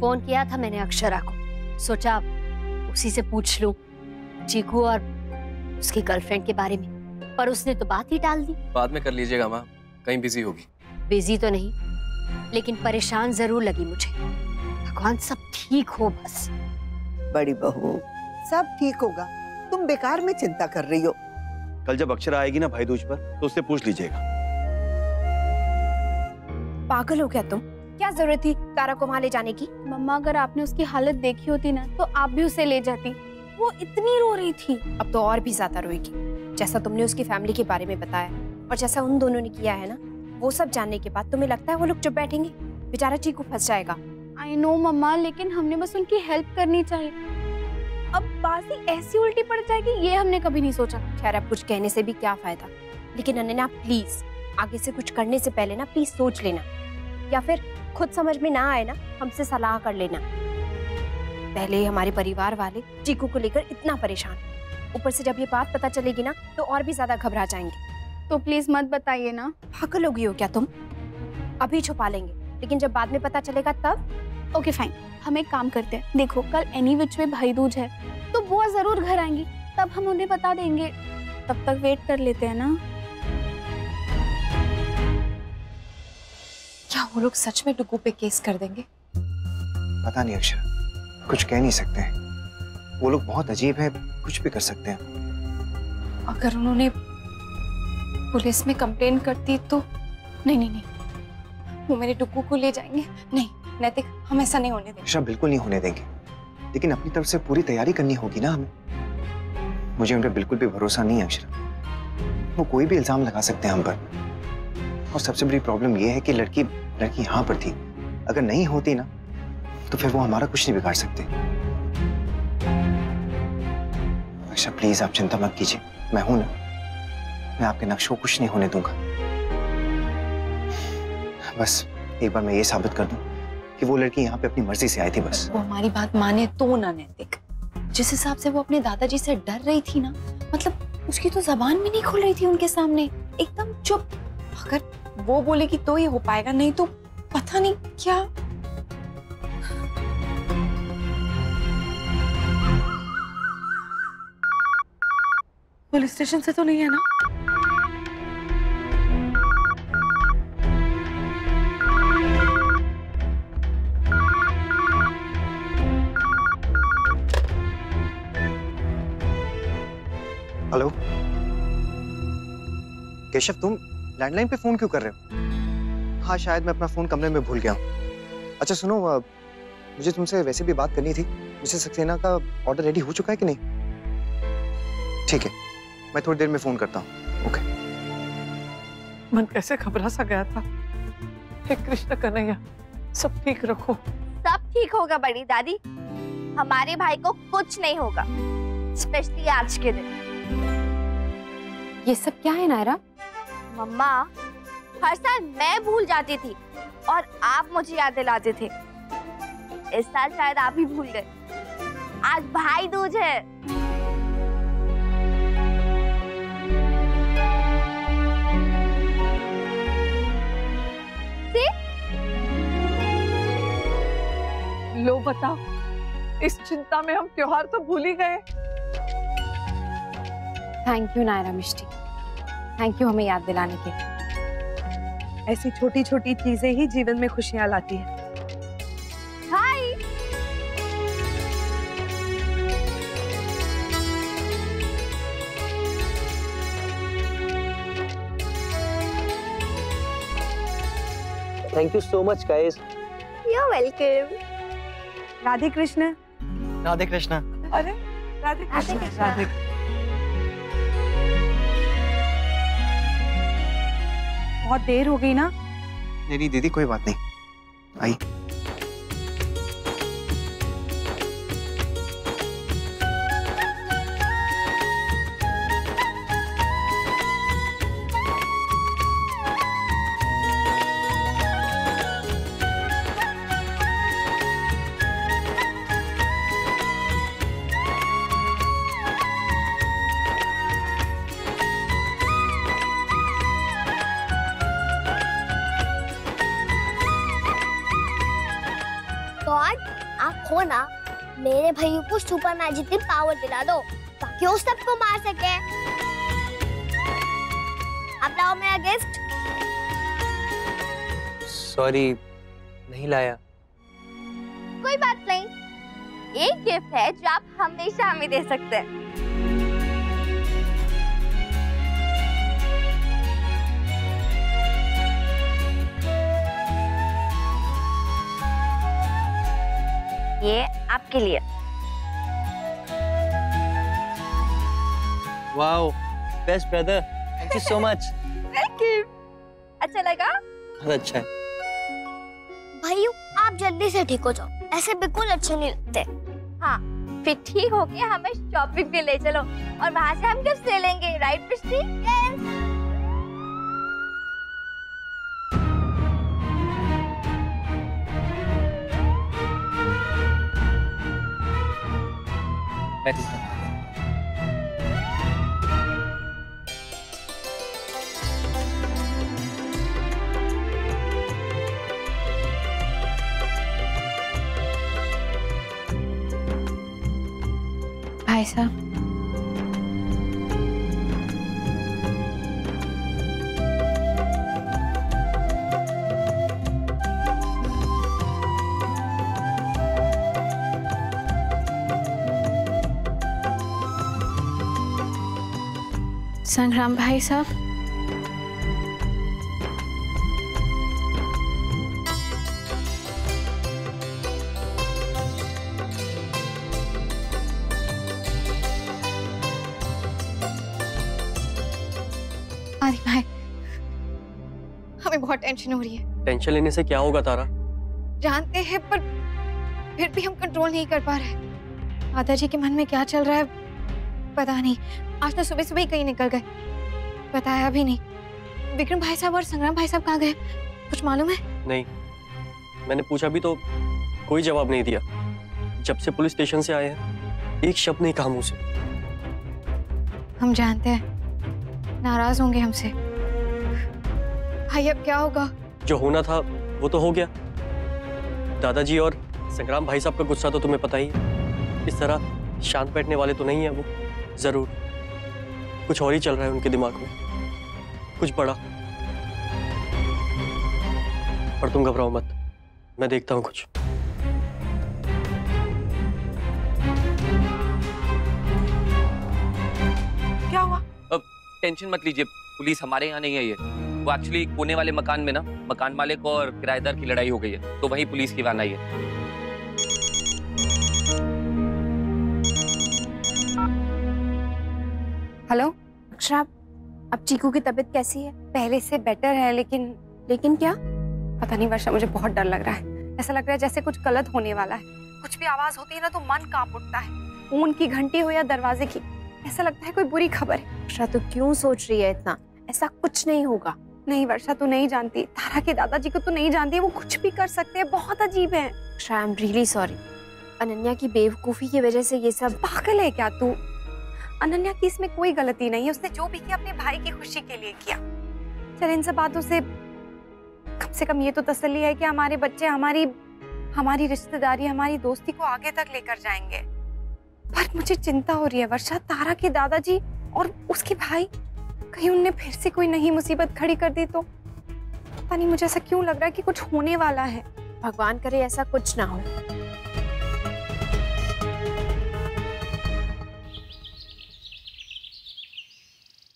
Phone किया था मैंने अक्षरा को, सोचा उसी से पूछ लूं चीकू और उसकी गर्लफ्रेंड के बारे में, पर उसने तो बात ही टाल दी। बाद में कर लीजिएगा माँ, कहीं बिजी होगी। बिजी तो नहीं, लेकिन परेशान जरूर लगी मुझे। भगवान सब ठीक हो बस। बड़ी बहू, सब ठीक होगा, तुम बेकार में चिंता कर रही हो। कल जब अक्षरा आएगी ना भाई दूज पर, तो उससे पूछ लीजिएगा। पागल हो क्या तुम? क्या जरूरत थी तारा को वहां ले जाने की? मम्मा, अगर आपने उसकी हालत देखी होती ना तो आप भी उसे ले जाती। वो इतनी रो रही थी। अब तो और भी ज्यादा रोएगी, जैसा तुमने उसकी फैमिली के बारे में बताया और जैसा उन दोनों ने किया है ना, वो सब जानने के बाद तुम्हें लगता है वो लोग चुप बैठेंगे? बेचारा चीकू फंस जाएगा। आई नो मम्मा, लेकिन हमने बस उनकी हेल्प करनी चाहिए। अब बाजी ऐसी उल्टी पड़ जाएगी ये हमने कभी नहीं सोचा। खैर, अब कुछ कहने से भी क्या फायदा। लेकिन अनन्या प्लीज, आगे से कुछ करने से पहले ना प्लीज सोच लेना, या फिर खुद समझ में ना आए ना हमसे सलाह कर लेना। पहले हमारे परिवार वाले चीकू को लेकर इतना परेशान, ऊपर से जब ये बात पता चलेगी ना तो और भी ज्यादा घबरा जाएंगे। तो प्लीज मत बताइए ना। पागल हो गई हो क्या तुम? अभी छुपा लेंगे, लेकिन जब बाद में पता चलेगा तब। ओके फाइन, हम एक काम करते हैं। देखो, कल एनी विच वे भाई दूज है तो बुआ जरूर घर आएंगी, तब हम उन्हें बता देंगे। तब तक वेट कर लेते हैं ना। क्या वो लोग सच में डुगू पे केस कर देंगे? पता नहीं अक्षरा, कुछ कह नहीं सकते। वो लोग बहुत अजीब है, कुछ भी कर सकते हैं। अगर उन्होंने पुलिस में कंप्लेन कर दी तो? नहीं नहीं नहीं, वो मेरे डुगू को ले जाएंगे। नहीं नैतिक, हम ऐसा नहीं होने देंगे। अक्षरा, बिल्कुल नहीं होने देंगे, लेकिन अपनी तरफ से पूरी तैयारी करनी होगी ना हमें। मुझे उन पर बिल्कुल भी भरोसा नहीं है अक्षरा, वो कोई भी इल्जाम लगा सकते हैं हम पर। और सबसे बड़ी प्रॉब्लम ये है कि लड़की यहाँ पर थी, अगर नहीं होती ना तो फिर वो हमारा कुछ नहीं बिगाड़ सकते। अक्षरा प्लीज, आप चिंता मत कीजिए, मैं हूं ना, मैं आपके नक्श को कुछ नहीं होने दूंगा। बस एक बार मैं ये साबित कर दूं कि वो लड़की यहाँ पे अपनी मर्जी से आई थी बस। वो हमारी बात माने तो ना नैतिक। जिस हिसाब से वो अपने दादाजी से डर रही थी ना, मतलब उसकी तो जबान भी नहीं खुल रही थी उनके सामने, एकदम चुप। अगर वो बोलेगी तो ये हो पाएगा, नहीं तो पता नहीं क्या। पुलिस स्टेशन से तो नहीं है ना? हेलो केशव, तुम लैंडलाइन पे फोन क्यों कर रहे हो? हाँ, शायद मैं अपना फोन कमरे में भूल गया हूँ। अच्छा सुनो, मुझे तुमसे वैसे भी बात करनी थी। मिसेस सक्सेना का ऑर्डर रेडी हो चुका है कि नहीं? ठीक है, मैं थोड़ी देर में फोन करता हूँ। ओके। मन कैसे घबरा सा गया था। हे कृष्ण कन्हैया, सब ठीक रखो। सब ठीक होगा बड़ी दादी, हमारे भाई को कुछ नहीं होगा, स्पेशली आज के दिन। ये सब क्या है नायरा? मम्मा, हर साल मैं भूल जाती थी और आप मुझे याद दिलाते थे। इस साल शायद आप ही भूल गए। आज भाई दूज है। लो बताओ, इस चिंता में हम त्योहार तो भूल ही गए। Thank you Naira Mishti, thank you हमें याद दिलाने के लिए। ऐसी छोटी छोटी चीजें ही जीवन में खुशियां लाती हैं। Hi. Thank you so much guys. You are welcome. Radhe Krishna. Radhe Krishna. अरे राधे कृष्ण। राधे। बहुत देर हो गई ना? नहीं दीदी, कोई बात नहीं, आई। गॉड, आप हो ना, मेरे भैया को सुपरमैन जितनी पावर दिला दो ताकि वो सबको मार सके। आप लाओ मेरा गिफ्ट। सॉरी, नहीं लाया। कोई बात नहीं, एक गिफ्ट है जो आप हमेशा हमें दे सकते हैं। ये आपके लिए। Wow, best brother, thank you so much. Welcome. अच्छा लगा? बहुत अच्छा है। भैया आप जल्दी से ठीक हो जाओ, ऐसे बिल्कुल अच्छे नहीं लगते। हाँ, फिर ठीक हो गया, हमें शॉपिंग पे ले चलो और वहाँ से हम गिफ्ट ले लेंगे, राइट मिस्टी? भाई साहब, संग्राम भाई साहब, आदि भाई, हमें बहुत टेंशन हो रही है। टेंशन लेने से क्या होगा तारा? जानते हैं, पर फिर भी हम कंट्रोल नहीं कर पा रहे। दादाजी के मन में क्या चल रहा है पता नहीं। आज तो सुबह सुबह ही कहीं निकल गए, बताया भी नहीं। विक्रम भाई साहब और संग्राम भाई साहब कहाँ गए, कुछ मालूम है? नहीं, मैंने पूछा भी तो कोई जवाब नहीं दिया। जब से पुलिस स्टेशन से आए हैं एक शब्द नहीं कहा मुंह से। हम जानते हैं नाराज होंगे हमसे। भाई अब क्या होगा? जो होना था वो तो हो गया। दादाजी और संग्राम भाई साहब का गुस्सा तो तुम्हें पता ही है। इस तरह शांत बैठने वाले तो नहीं है वो। जरूर कुछ और ही चल रहा है उनके दिमाग में, कुछ बड़ा। पर तुम घबराओ मत, मैं देखता हूँ कुछ। क्या हुआ? अब टेंशन मत लीजिए, पुलिस हमारे यहाँ नहीं है। ये वो एक्चुअली कोने वाले मकान में ना मकान मालिक और किराएदार की लड़ाई हो गई है, तो वहीं पुलिस की वैन आई है। हेलो अक्षरा, अब चीकू की तबीयत कैसी है? पहले से बेटर है, लेकिन क्या पता नहीं वर्षा, मुझे बहुत डर लग रहा है। ऐसा लग रहा है जैसे कुछ गलत होने वाला है। कुछ भी आवाज होती है ना तो मन कांप उठता है, फोन की घंटी हो या दरवाजे की, ऐसा लगता है कोई बुरी खबर है। वर्षा तू क्यों सोच रही है इतना? ऐसा कुछ नहीं होगा। नहीं वर्षा, तू नहीं जानती, तारा के दादाजी को तू नहीं जानती, वो कुछ भी कर सकते हैं, बहुत अजीब है। I am really sorry. Ananya की बेवकूफी की वजह से ये सब। पागल है क्या तू? अनन्या की इसमें कोई गलती नहीं है, उसने जो भी किया अपने भाई की खुशी के लिए किया। चल इन सब बातों से कम से कम ये तो तसल्ली है कि हमारे बच्चे हमारी रिश्तेदारी, हमारी दोस्ती को आगे तक लेकर जाएंगे। पर मुझे चिंता हो रही है वर्षा, तारा के दादाजी और उसके भाई, कहीं उनने फिर से कोई नई मुसीबत खड़ी कर दी तो। पता नहीं, मुझे ऐसा क्यों लग रहा है कि कुछ होने वाला है। भगवान करे ऐसा कुछ ना हो।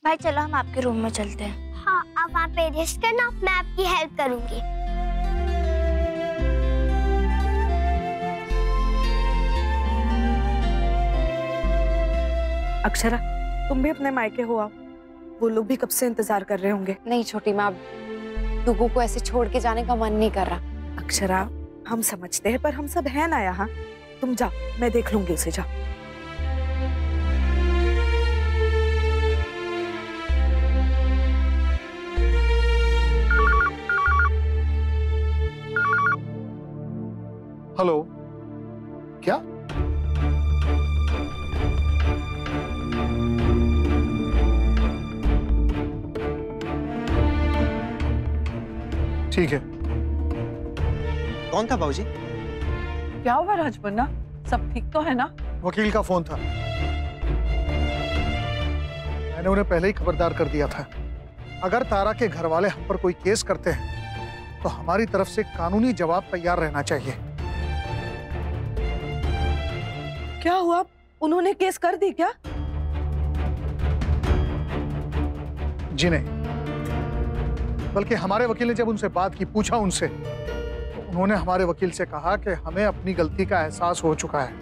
भाई चलो हम आपके रूम में चलते हैं। हाँ, आप वहाँ पे रेस्ट करना, मैं आपकी हेल्प करूंगी। अक्षरा, तुम भी अपने मायके हो आओ, वो लोग भी कब से इंतजार कर रहे होंगे। नहीं छोटी माँ, डुगू को ऐसे छोड़ के जाने का मन नहीं कर रहा। अक्षरा, हम समझते हैं पर हम सब हैं ना यहाँ। तुम जाओ, मैं देख लूंगी उसे, जाओ। हेलो, क्या? ठीक है। कौन था बाबूजी? क्या हुआ राजबन्ना, सब ठीक तो है ना? वकील का फोन था, मैंने उन्हें पहले ही खबरदार कर दिया था। अगर तारा के घर वाले हम पर कोई केस करते हैं तो हमारी तरफ से कानूनी जवाब तैयार रहना चाहिए। क्या हुआ, उन्होंने केस कर दी क्या? जी नहीं, बल्कि हमारे वकील ने जब उनसे बात की, पूछा उनसे, तो उन्होंने हमारे वकील से कहा कि हमें अपनी गलती का एहसास हो चुका है,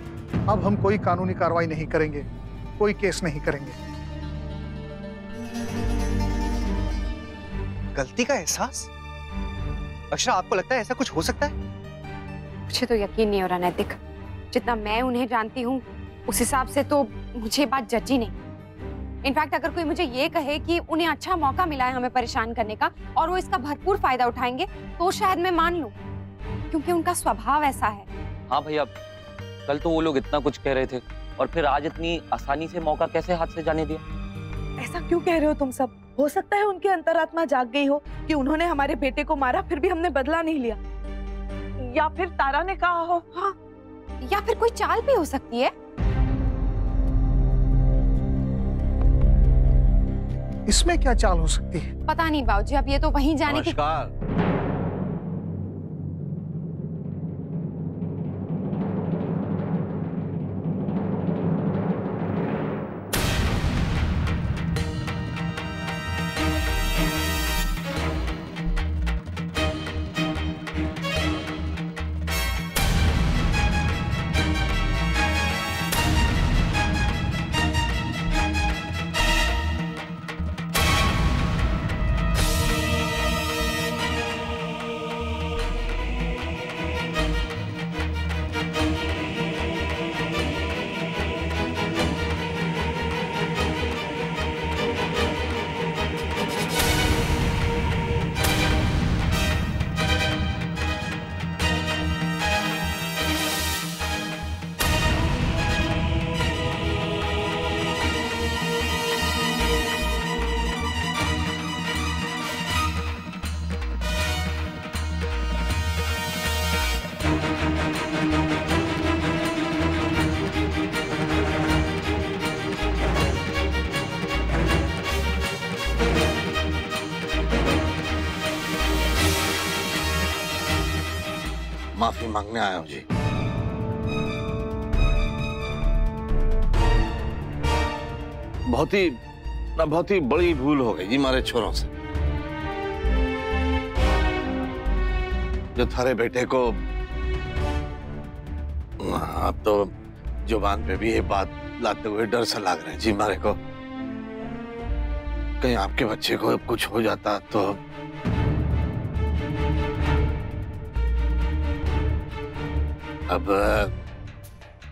अब हम कोई कानूनी कार्रवाई नहीं करेंगे, कोई केस नहीं करेंगे। गलती का एहसास? अक्षरा, आपको लगता है ऐसा कुछ हो सकता है? मुझे तो यकीन नहीं हो रहा नैतिक। जितना मैं उन्हें जानती हूँ उस हिसाब से तो मुझे बात जची नहीं। इनफैक्ट अगर कोई मुझे ये कहे कि उन्हें अच्छा मौका मिला है हमें परेशान करने का और वो इसका भरपूर फायदा उठाएंगे तो शायद मैं मान लूं, क्योंकि उनका स्वभाव ऐसा है। हाँ भैया, कल तो वो लोग इतना कुछ कह रहे थे और फिर आज इतनी आसानी से मौका कैसे हाथ से जाने दिया? ऐसा क्यों कह रहे हो तुम सब? हो सकता है उनकी अंतरात्मा जाग गई हो कि उन्होंने हमारे बेटे को मारा फिर भी हमने बदला नहीं लिया, या फिर तारा ने कहा हो। हाँ, या फिर कोई चाल भी हो सकती है। इसमें क्या चाल हो सकती है? पता नहीं बाबूजी, अब ये तो वहीं जाने की। माफी मांगने आया हूं जी। बहुत ही बड़ी भूल हो गई जी हमारे छोरों से। जो थारे बेटे को, अब तो जुबान पे भी ये बात लाते हुए डर सा लग रहा है जी हमारे को। कहीं आपके बच्चे को कुछ हो जाता तो। अब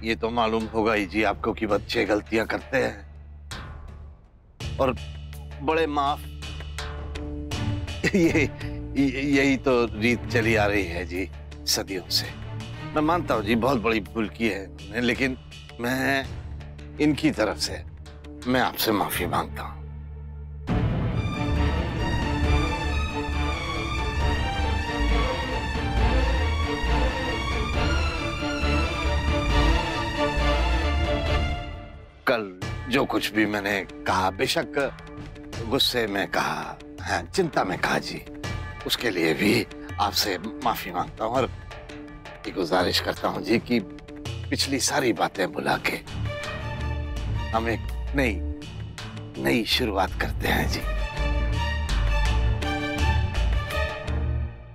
ये तो मालूम होगा ही जी आपको कि बच्चे गलतियां करते हैं और बड़े माफ। यही तो रीत चली आ रही है जी सदियों से। मैं मानता हूँ जी बहुत बड़ी भूल की है, लेकिन मैं इनकी तरफ से मैं आपसे माफी मांगता हूँ। कल जो कुछ भी मैंने कहा, बेशक गुस्से में कहा है, चिंता में कहा जी, उसके लिए भी आपसे माफी मांगता हूँ और ये गुजारिश करता हूँ जी कि पिछली सारी बातें भुला के हम एक नई शुरुआत करते हैं जी।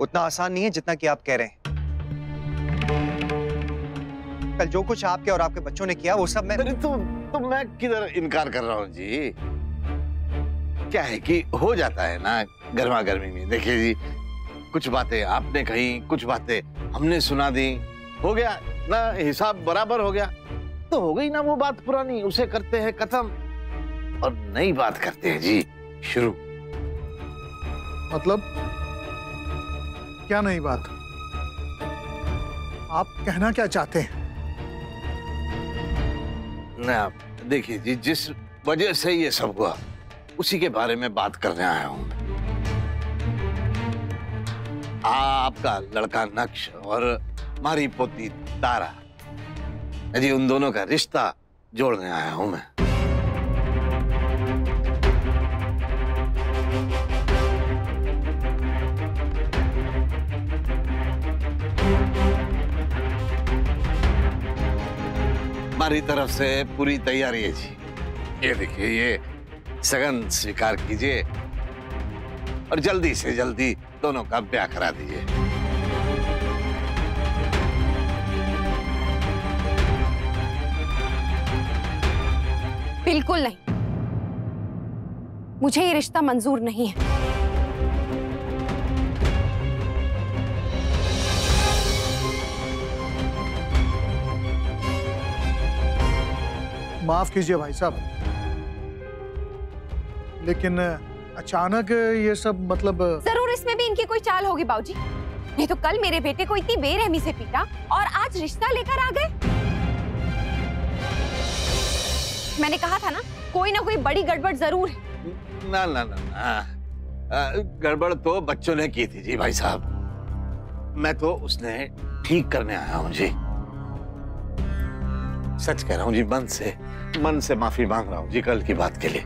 उतना आसान नहीं है जितना कि आप कह रहे हैं। कल जो कुछ आपके और आपके बच्चों ने किया वो सब मैं तो मैं किधर इनकार कर रहा हूँ जी। क्या है कि हो जाता है ना गर्मा गर्मी में। देखिए जी, कुछ बातें आपने कही, कुछ बातें हमने सुना दी, हो गया ना, हिसाब बराबर हो गया तो हो गई ना वो बात पुरानी, उसे करते हैं खत्म और नई बात करते हैं जी शुरू। मतलब क्या नई बात? आप कहना क्या चाहते हैं? ना देखिए जी, जिस वजह से ये सब हुआ उसी के बारे में बात करने आया हूं। आपका लड़का नक्श और मारी पोती तारा, जी उन दोनों का रिश्ता जोड़ने आया हूं मैं। हमारी तरफ से पूरी तैयारी है जी। ये देखिए, ये सगन स्वीकार कीजिए और जल्दी से जल्दी दोनों का ब्याह करा दीजिए। बिल्कुल नहीं, मुझे ये रिश्ता मंजूर नहीं है। माफ कीजिए भाई साहब, लेकिन अचानक ये सब मतलब। जरूर इसमें भी इनकी कोई चाल होगी बाबूजी, नहीं तो कल मेरे बेटे को इतनी बेरहमी से पीटा और आज रिश्ता लेकर आ गए। मैंने कहा था ना, कोई ना कोई बड़ी गड़बड़ जरूर है। ना ना ना, ना। गड़बड़ तो बच्चों ने की थी जी भाई साहब, मैं तो उसने ठीक करने आया हूँ जी। सच कह रहा हूँ जी, मन से माफी मांग रहा हूँ जी कल की बात के लिए।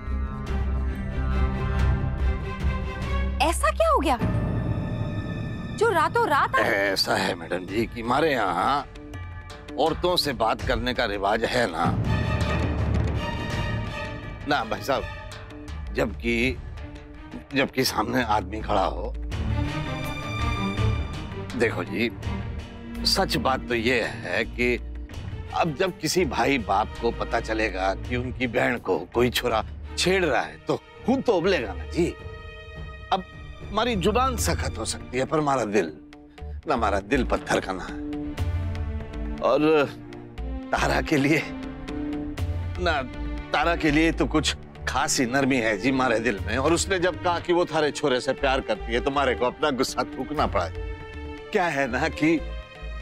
ऐसा क्या हो गया जो रातों रात ऐसा है मैडम जी कि हमारे यहाँ औरतों से बात करने का रिवाज है ना भाई साहब, जबकि सामने आदमी खड़ा हो। देखो जी, सच बात तो ये है कि अब जब किसी भाई बाप को पता चलेगा कि उनकी बहन को कोई छोरा छेड़ रहा है तो खून तो उबलेगा ना जी। अब हमारी जुबान सख्त हो सकती है पर हमारा दिल पत्थर का ना है। और तारा के लिए तो कुछ खासी नरमी है जी हमारे दिल में। और उसने जब कहा कि वो थारे छोरे से प्यार करती है तो हमारे को अपना गुस्सा थूकना पड़ा। क्या है ना कि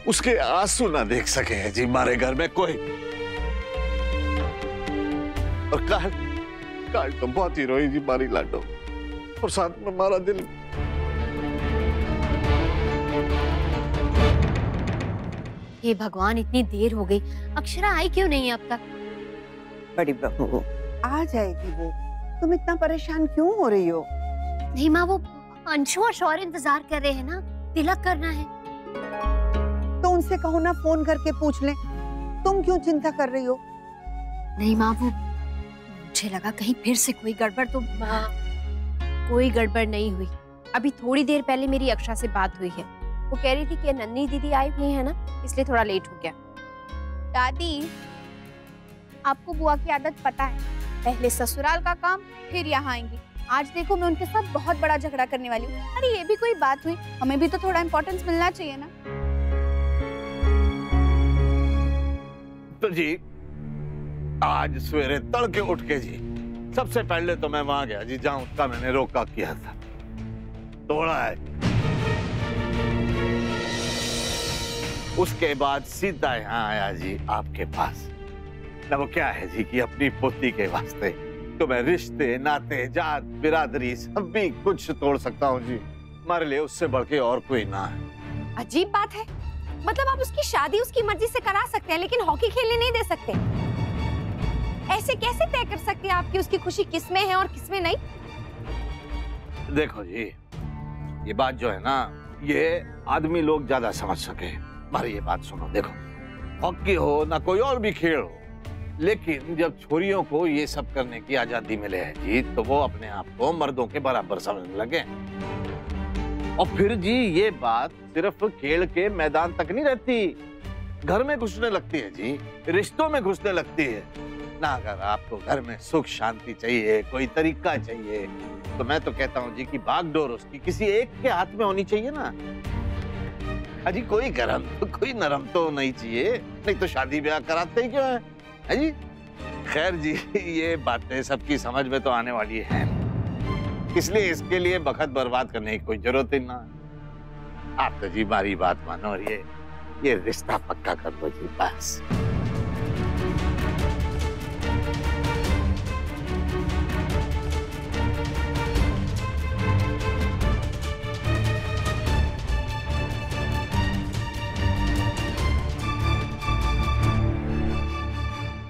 उसके आंसू ना देख सके हैं जी हमारे घर में कोई। और काल तो बहुत ही रोई जी हमारी लाडो, और साथ में हमारा दिल। हे भगवान, इतनी देर हो गई, अक्षरा आई क्यों नहीं अब तक? बड़ी बहू आ जाएगी वो, तुम इतना परेशान क्यों हो रही हो? नहीं माँ, वो अंशु और शौर्य इंतजार कर रहे हैं ना, तिलक करना है। तो उनसे कहो ना, फोन करके पूछ लें। तुम क्यों चिंता कर रही हो? नहीं माँ, वो मुझे लगा कहीं फिर से कोई गड़बड़। तो कोई गड़बड़ नहीं हुई। अभी थोड़ी देर पहले मेरी अक्षरा से बात हुई है, वो कह रही थी कि नन्ही दीदी आई हुई है ना, इसलिए थोड़ा लेट हो गया। दादी, आपको बुआ की आदत पता है, पहले ससुराल का काम फिर यहाँ आएंगी। आज देखो मैं उनके साथ बहुत बड़ा झगड़ा करने वाली हूँ। अरे ये भी कोई बात हुई, हमें भी तो थोड़ा इम्पोर्टेंस मिलना चाहिए ना। तो जी आज सवेरे तड़के उठ के जी सबसे पहले तो मैं वहां गया जी जहां उसका मैंने रोका किया था, तोड़ा है। उसके बाद सीधा यहाँ आया जी आपके पास। ना वो क्या है जी कि अपनी पोती के वास्ते तो मैं रिश्ते नाते जात बिरादरी सब भी कुछ तोड़ सकता हूँ जी। हमारे लिए उससे बढ़ के और कोई ना है। अजीब बात है, मतलब आप उसकी शादी उसकी मर्जी से करा सकते हैं लेकिन हॉकी खेलने नहीं दे सकते। ऐसे कैसे तय कर सकते हैं आपकी उसकी खुशी किसमें है और किसमें नहीं? देखो जी, ये बात जो है ना, ये आदमी लोग ज्यादा समझ सके। हमारी ये बात सुनो, देखो हॉकी हो ना कोई और भी खेल हो, लेकिन जब छोरियों को ये सब करने की आजादी मिले है जी तो वो अपने आप को मर्दों के बराबर समझने लगे। और फिर जी ये बात सिर्फ खेल के मैदान तक नहीं रहती, घर में घुसने लगती है जी, रिश्तों में घुसने लगती है ना। अगर आपको घर में सुख शांति चाहिए, कोई तरीका चाहिए, तो मैं तो कहता हूँ जी कि भागडोर उसकी किसी एक के हाथ में होनी चाहिए ना। अजी कोई गरम तो कोई नरम तो नहीं चाहिए, नहीं तो शादी ब्याह कराते ही क्यों है जी। खैर जी ये बातें सबकी समझ में तो आने वाली है, इसलिए इसके लिए वक्त बर्बाद करने की कोई जरूरत ही ना। आप तो जी हमारी बात मानो और ये रिश्ता पक्का कर दो जी बस।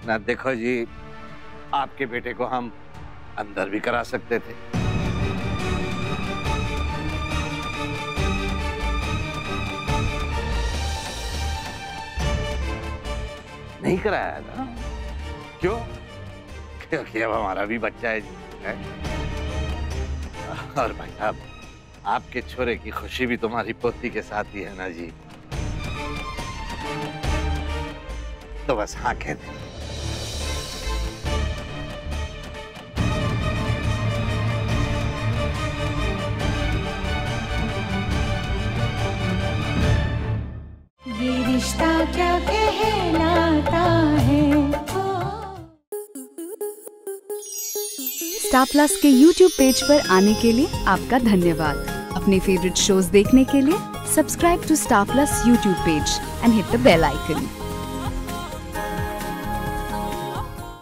ना देखो जी, आपके बेटे को हम अंदर भी करा सकते थे। नहीं कराया ना? क्यों? क्योंकि अब हमारा भी बच्चा है जी, है? और भाई साहब, आपके छोरे की खुशी भी तुम्हारी पोती के साथ ही है ना जी। तो बस हाँ कह दे। ये रिश्ता क्या कहलाता है। स्टार प्लस के YouTube पेज पर आने के लिए आपका धन्यवाद। अपने फेवरेट शोज देखने के लिए subscribe to Star Plus YouTube page and hit the bell icon.